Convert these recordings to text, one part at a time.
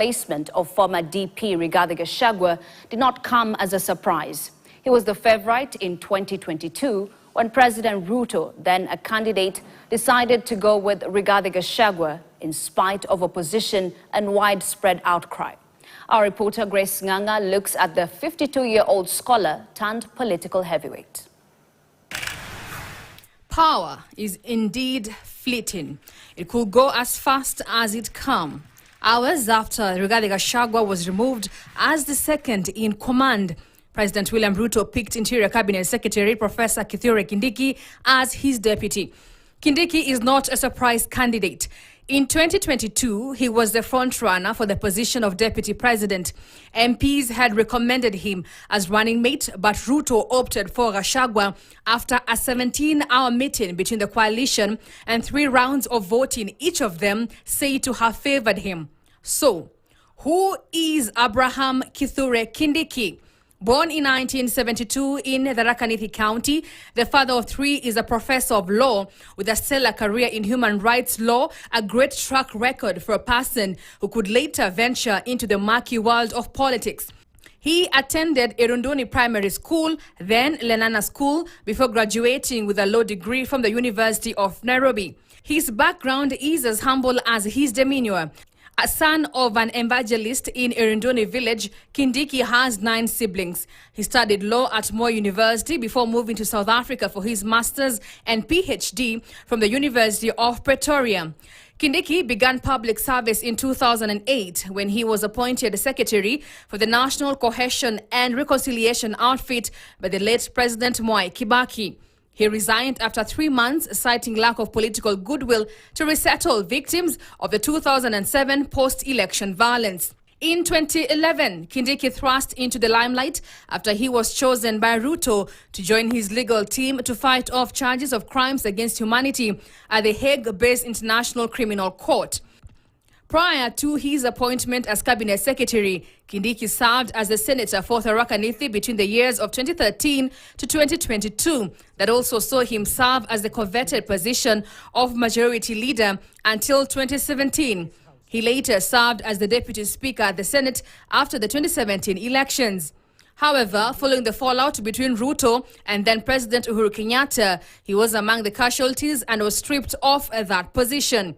replacement of former DP Rigathi Gachagua did not come as a surprise. He was the favourite in 2022 when President Ruto, then a candidate, decided to go with Rigathi Gachagua in spite of opposition and widespread outcry. Our reporter Grace Nganga looks at the 52-year-old scholar turned political heavyweight. Power is indeed fleeting. It could go as fast as it come. Hours after Rigathi Gachagua was removed as the second in command, President William Ruto picked Interior Cabinet Secretary Professor Kindiki as his deputy. Kindiki is not a surprise candidate. In 2022, he was the front-runner for the position of deputy president. MPs had recommended him as running mate, but Ruto opted for Gachagua after a 17-hour meeting between the coalition and 3 rounds of voting, each of them said to have favored him. So, who is Abraham Kithure Kindiki? Born in 1972 in Tharaka Nithi County, the father of 3 is a professor of law with a stellar career in human rights law, a great track record for a person who could later venture into the murky world of politics. He attended Irunduni Primary School, then Lenana School, before graduating with a law degree from the University of Nairobi. His background is as humble as his demeanor. A son of an evangelist in Irunduni village, Kindiki has 9 siblings. He studied law at Moi University before moving to South Africa for his master's and PhD from the University of Pretoria. Kindiki began public service in 2008 when he was appointed secretary for the National Cohesion and Reconciliation Outfit by the late President Mwai Kibaki. He resigned after 3 months, citing lack of political goodwill to resettle victims of the 2007 post-election violence. In 2011, Kindiki thrust into the limelight after he was chosen by Ruto to join his legal team to fight off charges of crimes against humanity at the Hague-based International Criminal Court. Prior to his appointment as cabinet secretary, Kindiki served as the senator for Tharaka Nithi between the years of 2013 to 2022. That also saw him serve as the coveted position of majority leader until 2017. He later served as the deputy speaker at the Senate after the 2017 elections. However, following the fallout between Ruto and then President Uhuru Kenyatta, he was among the casualties and was stripped of that position.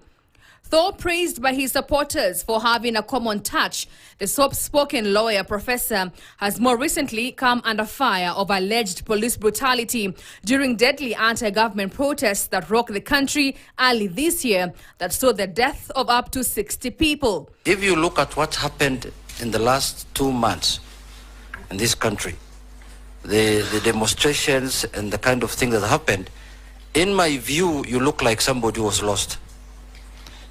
Though praised by his supporters for having a common touch, the soft-spoken lawyer professor has more recently come under fire of alleged police brutality during deadly anti-government protests that rocked the country early this year that saw the death of up to 60 people. If you look at what happened in the last 2 months in this country, the demonstrations and the kind of thing that happened, in my view, you look like somebody was lost.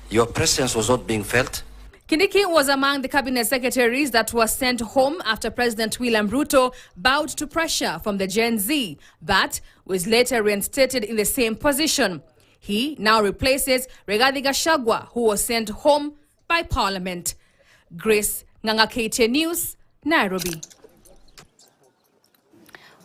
Your presence was not being felt. Kindiki was among the cabinet secretaries that were sent home after President William Ruto bowed to pressure from the Gen Z, but was later reinstated in the same position. He now replaces Rigathi Gachagua, who was sent home by Parliament. Grace Nganga, KTN News, Nairobi.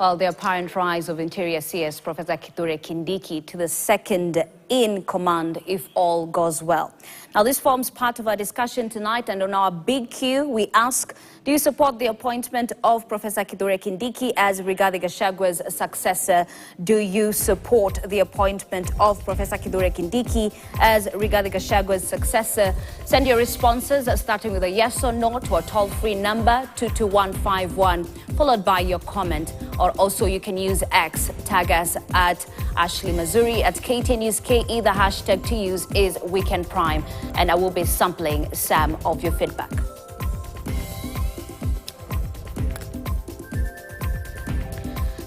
Well, the apparent rise of Interior CS Professor Kithure Kindiki to the second in command if all goes well. Now, this forms part of our discussion tonight, and on our big Q, we ask, do you support the appointment of Professor Kithure Kindiki as Rigathi Gachagua's successor? Do you support the appointment of Professor Kithure Kindiki as Rigathi Gachagua's successor? Send your responses starting with a yes or no to our toll-free number 22151, followed by your comment. Or also you can use X, tag us at Ashley Mazuri at KTN News KE. The hashtag to use is Weekend Prime, and I will be sampling some of your feedback.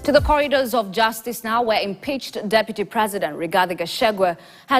To the corridors of justice now, where impeached Deputy President Rigathi Gachagua has